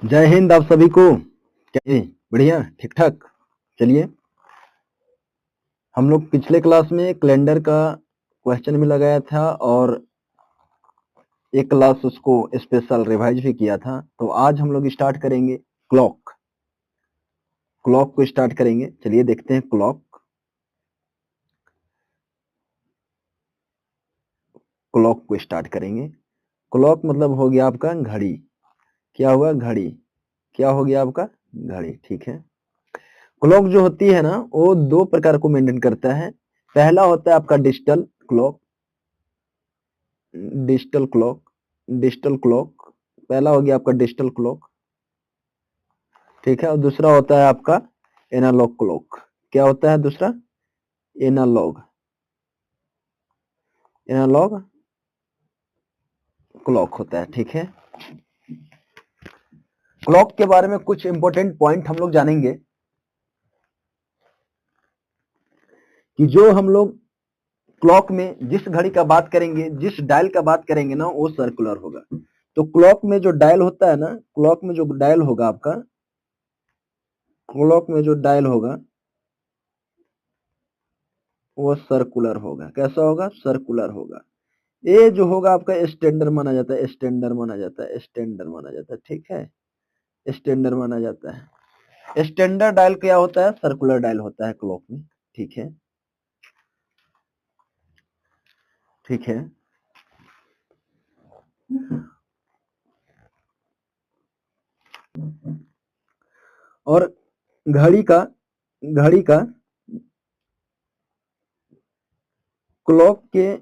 जय हिंद आप सभी को। क्या बढ़िया ठीक ठाक। चलिए, हम लोग पिछले क्लास में कैलेंडर का क्वेश्चन भी लगाया था और एक क्लास उसको स्पेशल रिवाइज भी किया था। तो आज हम लोग स्टार्ट करेंगे क्लॉक को स्टार्ट करेंगे। चलिए देखते हैं क्लॉक को स्टार्ट करेंगे। क्लॉक मतलब हो गया आपका घड़ी। क्या हुआ? घड़ी। क्या हो गया आपका? घड़ी। ठीक है। क्लॉक जो होती है ना, वो दो प्रकार को मेंटेन करता है। पहला होता है आपका डिजिटल क्लॉक। डिजिटल क्लॉक पहला हो गया आपका डिजिटल क्लॉक। ठीक है। और दूसरा होता है आपका एनालॉग क्लॉक। क्या होता है दूसरा? एनालॉग क्लॉक होता है। ठीक है। क्लॉक के बारे में कुछ इंपॉर्टेंट पॉइंट हम लोग जानेंगे कि जो हम लोग क्लॉक में जिस घड़ी का बात करेंगे, जिस डायल का बात करेंगे ना, वो सर्कुलर होगा। तो क्लॉक में जो डायल होता है ना, क्लॉक में जो डायल होगा आपका, क्लॉक में जो डायल होगा वो सर्कुलर होगा। कैसा होगा? सर्कुलर होगा। ये जो होगा आपका स्टैंडर्ड माना जाता है। स्टैंडर्ड माना जाता है। ठीक है। स्टैंडर्ड माना जाता है। स्टैंडर्ड डायल क्या होता है? सर्कुलर डायल होता है क्लॉक में। ठीक है। ठीक है। और घड़ी का क्लॉक के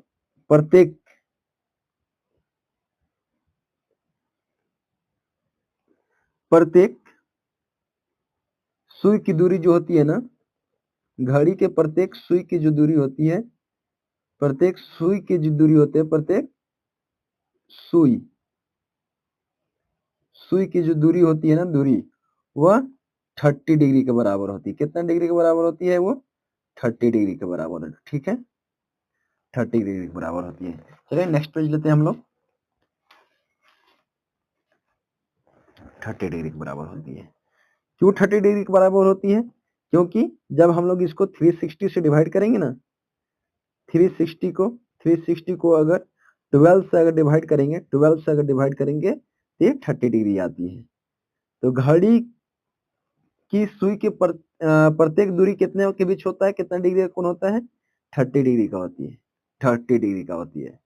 प्रत्येक सुई की दूरी जो होती है ना, घड़ी के प्रत्येक सुई की जो दूरी होती है, प्रत्येक सुई की जो दूरी होती है, प्रत्येक सुई की जो दूरी होती है ना, दूरी वह 30 डिग्री के बराबर होती है। कितना डिग्री के बराबर होती है वो? 30 डिग्री के बराबर है। ठीक है। 30 डिग्री के बराबर होती है। चलिए नेक्स्ट पेज लेते हैं हम लोग। 30 डिग्री के बराबर होती है। क्यों 30 डिग्री के बराबर होती है? क्योंकि जब हम लोग इसको 360 से डिवाइड करेंगे ना, 360 को अगर 12 से अगर डिवाइड करेंगे, तो ये 30 डिग्री आती है। तो घड़ी की सुई के प्रत्येक दूरी कितने के बीच होता है? कितना डिग्री का कोण होता है? 30 डिग्री का होती है। 30 डिग्री का होती है।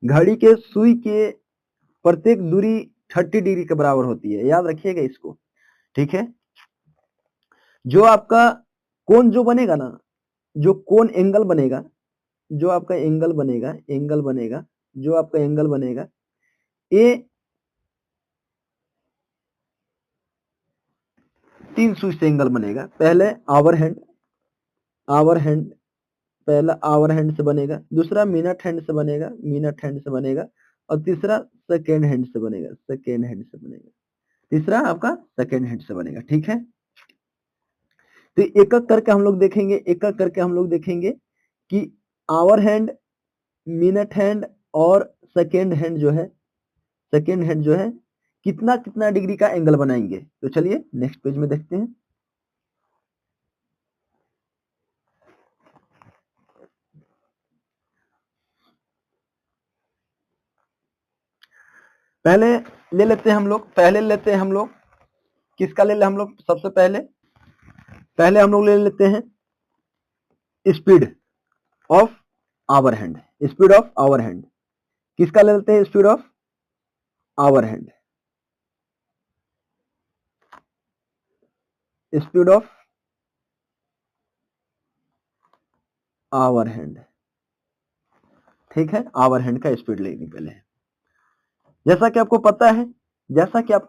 घड़ी के सुई के प्रत्येक दूरी 30 डिग्री के बराबर होती है। याद रखिएगा इसको। ठीक है। जो आपका कोण जो बनेगा ना, जो कोण एंगल बनेगा, जो आपका एंगल बनेगा, ये 3 सुई से एंगल बनेगा। पहले पहला आवर हैंड से बनेगा, दूसरा मिनट हैंड से बनेगा, और तीसरा सेकेंड हैंड से बनेगा। तीसरा आपका सेकेंड हैंड से बनेगा। ठीक है। तो एक एक करके हम लोग देखेंगे कि आवर हैंड, मिनट हैंड और सेकेंड हैंड जो है कितना कितना डिग्री का एंगल बनाएंगे। तो चलिए नेक्स्ट पेज में देखते हैं। पहले ले लेते हैं हम लोग किसका ले ले हम लोग? सबसे पहले हम लोग ले लेते हैं स्पीड ऑफ आवर हैंड। किसका ले लेते हैं? Speed of our hand. ठीक है। आवर हैंड का स्पीड लेंगे पहले। जैसा कि आपको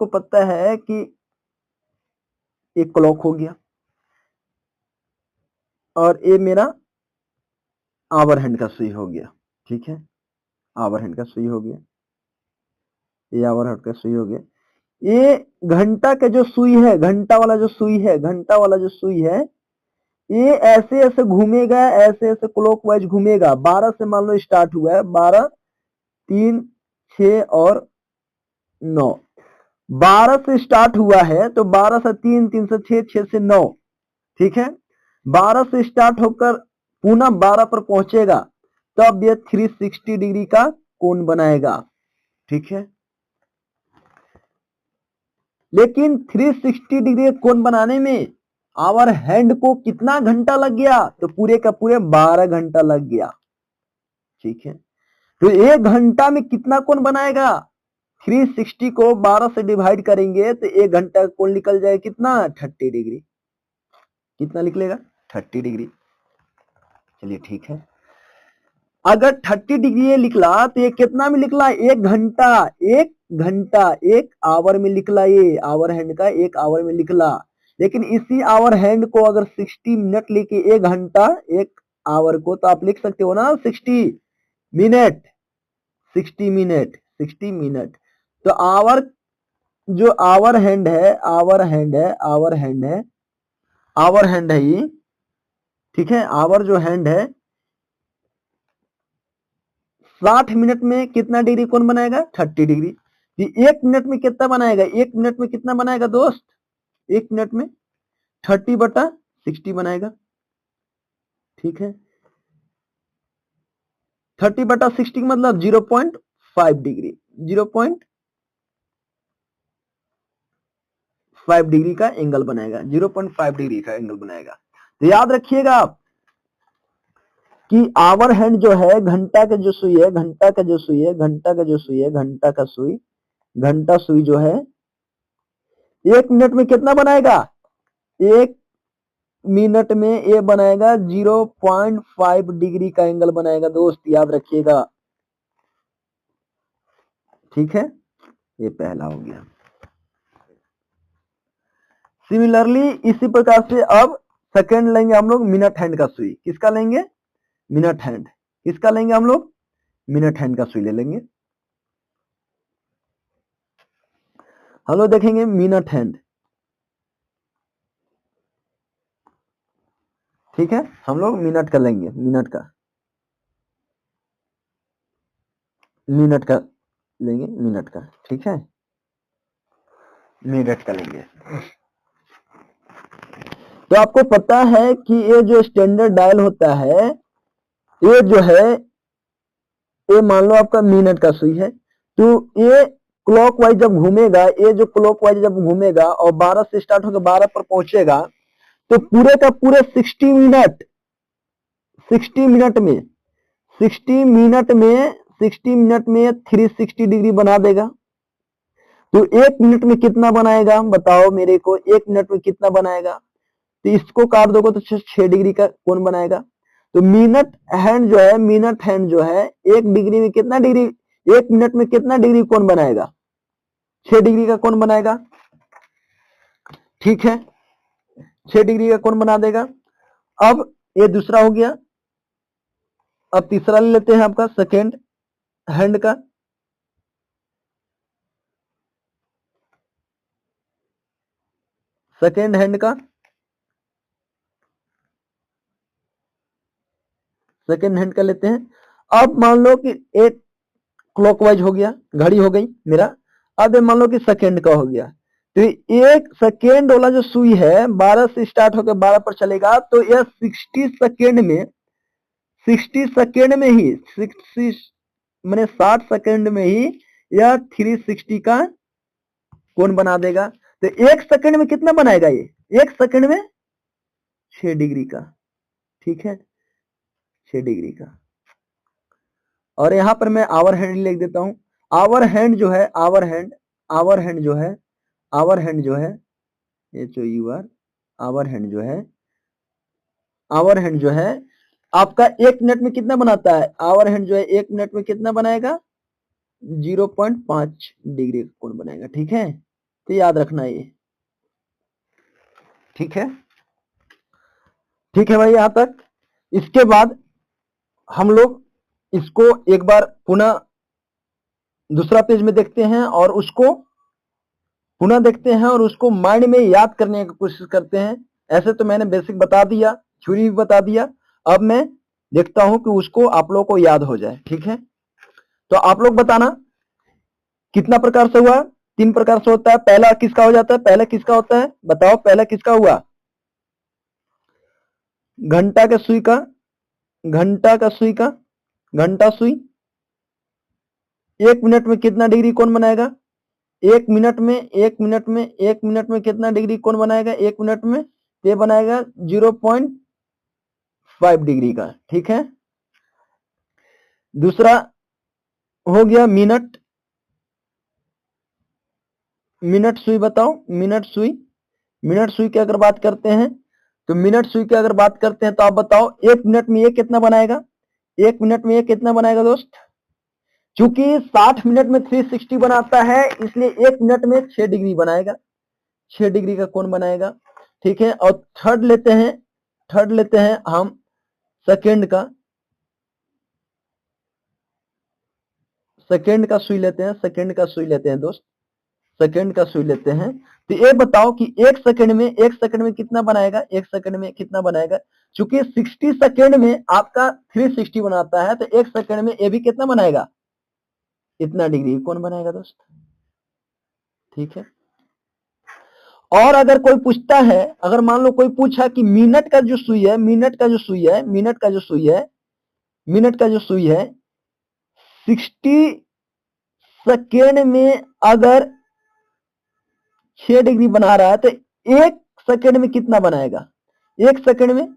पता है कि एक क्लॉक हो गया और ये मेरा आवर हैंड का सुई हो गया। ठीक है। आवर हैंड का सुई हो गया। ये घंटा का जो सुई है, घंटा वाला जो सुई है, ये ऐसे ऐसे घूमेगा, क्लॉकवाइज घूमेगा। 12 से मान लो स्टार्ट हुआ है, 12, 3, 6 और 9। 12 से स्टार्ट हुआ है तो 12 से 3, 3 से 6, 6 से 9, ठीक है। 12 से स्टार्ट होकर पुनः 12 पर पहुंचेगा तब यह 360 डिग्री का कोण बनाएगा, ठीक है। लेकिन 360 डिग्री कोण बनाने में आवर हैंड को कितना घंटा लग गया, तो पूरे का पूरे 12 घंटा लग गया, ठीक है। तो 1 घंटा में कितना कोण बनाएगा, 360 को 12 से डिवाइड करेंगे तो 1 घंटा का कोण निकल जाएगा कितना, 30 डिग्री। कितना निकलेगा, 30 डिग्री। चलिए ठीक है, अगर 30 डिग्री ये निकला तो ये कितना में निकला, 1 घंटा, 1 घंटा 1 आवर में निकला, ये आवर हैंड का 1 आवर में निकला। लेकिन इसी आवर हैंड को अगर 60 मिनट लेके 1 घंटा 1 आवर को, तो आप लिख सकते हो ना 60 मिनट, 60 मिनट, 60 मिनट। तो आवर जो आवर हैंड है, आवर हैंड है, आवर हैंड है, आवर हैंड है ये, ठीक है। आवर जो हैंड है 60 मिनट में कितना डिग्री कोण बनाएगा, 30 डिग्री। ये 1 मिनट में कितना बनाएगा, 1 मिनट में कितना बनाएगा दोस्त, 1 मिनट में 30/60 बनाएगा, ठीक है। 30/60 मतलब 0.5 डिग्री, 0.5 डिग्री का एंगल बनाएगा, 0.5 डिग्री का एंगल बनाएगा। तो याद रखिएगा आप कि आवर हैंड जो है, घंटा का जो सुई है, घंटा का जो सुई है, घंटा का जो सुई है, घंटा का सुई, घंटा सुई जो है 1 मिनट में कितना बनाएगा, 1 मिनट में ये बनाएगा 0.5 डिग्री का एंगल बनाएगा दोस्त, याद रखिएगा, ठीक है। ये पहला हो गया। सिमिलरली इसी प्रकार से अब सेकंड लेंगे हम लोग मिनट हैंड का सुई। किसका लेंगे, मिनट हैंड। किसका लेंगे हम लोग, मिनट हैंड का सुई ले लेंगे। हम लोग देखेंगे मिनट हैंड, ठीक है। हम लोग मिनट का लेंगे, मिनट का, मिनट का लेंगे, मिनट का, ठीक है। मिनट का लेंगे। तो आपको पता है कि ये जो स्टैंडर्ड डायल होता है, ये जो है, ये मान लो आपका मिनट का सुई है, तो ये क्लॉकवाइज जब घूमेगा, ये जो क्लॉकवाइज जब घूमेगा और 12 से स्टार्ट होकर 12 पर पहुंचेगा, तो पूरे का पूरे 60 मिनट, 60 मिनट में, 60 मिनट में, 60 मिनट में 360 डिग्री बना देगा। तो 1 मिनट में कितना बनाएगा बताओ मेरे को, 1 मिनट में कितना बनाएगा, तो इसको काट दोगे तो 6 डिग्री का कोण बनाएगा। तो मिनट हैंड जो है, मिनट हैंड जो है 1 डिग्री में कितना डिग्री, 1 मिनट में कितना डिग्री कोण बनाएगा, 6 डिग्री का कोण बनाएगा, ठीक है। 6 डिग्री का कोण बना देगा। अब ये दूसरा हो गया। अब तीसरा ले लेते हैं आपका सेकेंड हैंड का। सेकेंड हैंड का, सेकेंड हैंड का लेते हैं। अब मान लो कि एक क्लॉकवाइज हो गया, घड़ी हो गई मेरा। अब मान लो कि सेकेंड का हो गया, तो 1 सेकेंड वाला जो सुई है 12 से स्टार्ट होकर 12 पर चलेगा, तो यह 60 सेकेंड में, 60 सेकेंड में ही, 60 मैंने 60 सेकेंड में ही यह 360 का कोण बना देगा। तो 1 सेकेंड में कितना बनाएगा ये, 1 सेकेंड में 6 डिग्री का, ठीक है, 6 डिग्री का। और यहां पर मैं आवर हैंड लिख देता हूं। आवर हैंड जो है, आवर हैंड, आवर हैंड जो है, आवर हैंड जो है, HOUR, आवर हैंड जो है, आवर हैंड जो है आपका 1 मिनट में कितना बनाता है, आवर हैंड जो है 1 मिनट में कितना बनाएगा, 0.5 डिग्री का कोण बनाएगा, ठीक है। तो याद रखना ये, ठीक है, ठीक है भाई यहां तक। इसके बाद हम लोग इसको एक बार पुनः दूसरा पेज में देखते हैं और उसको पुनः देखते हैं और उसको माइंड में याद करने की कोशिश करते हैं। ऐसे तो मैंने बेसिक बता दिया, थ्योरी भी बता दिया, अब मैं देखता हूं कि उसको आप लोगों को याद हो जाए, ठीक है। तो आप लोग बताना कितना प्रकार से हुआ, तीन प्रकार से होता है। पहला किसका हो जाता है, पहला किसका होता है बताओ, पहला किसका हुआ, घंटा का सुई का, घंटा का सुई का, घंटा सुई। 1 मिनट में कितना डिग्री कोण बनाएगा, 1 मिनट में, 1 मिनट में, 1 मिनट में कितना डिग्री कोण बनाएगा, 1 मिनट में ये बनाएगा 0.5 डिग्री का, ठीक है। दूसरा हो गया मिनट, मिनट सुई बताओ, मिनट सुई, मिनट सुई की अगर बात करते हैं तो मिनट सुई की अगर बात करते हैं तो आप बताओ 1 मिनट में ये कितना बनाएगा, 1 मिनट में ये कितना बनाएगा दोस्त, चूंकि 60 मिनट में 360 बनाता है इसलिए 1 मिनट में 6 डिग्री बनाएगा, 6 डिग्री का कोण बनाएगा, ठीक है। और थर्ड लेते हैं, थर्ड लेते हैं हम सेकेंड का, सेकेंड का सुई लेते हैं, सेकेंड का सुई लेते हैं दोस्त, सेकेंड का सुई लेते हैं। तो ये बताओ कि 1 सेकेंड में, 1 सेकेंड में कितना बनाएगा, 1 सेकेंड में कितना बनाएगा, चूंकि 60 सेकेंड में आपका 360 बनाता है तो 1 सेकेंड में ये भी कितना बनाएगा, इतना डिग्री कौन बनाएगा दोस्त, ठीक है। और अगर कोई पूछता है, अगर मान लो कोई पूछा कि मिनट का जो सुई है, मिनट का जो सुई है, मिनट का जो सुई है, मिनट का जो सुई है 60 सेकेंड में अगर 6 डिग्री बना रहा है तो 1 सेकेंड में कितना बनाएगा, 1 सेकेंड में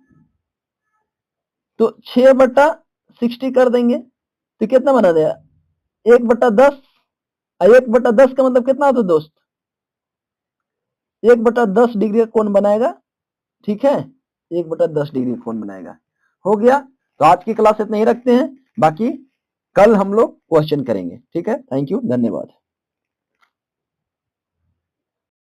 तो 6/60 कर देंगे तो कितना बना देगा 1/10, 1/10 का मतलब कितना होता है दोस्त, 1/10 डिग्री का कोण बनाएगा, ठीक है, 1/10 डिग्री का कोण बनाएगा। हो गया। तो आज की क्लास इतना ही रखते हैं, बाकी कल हम लोग क्वेश्चन करेंगे, ठीक है। थैंक यू, धन्यवाद।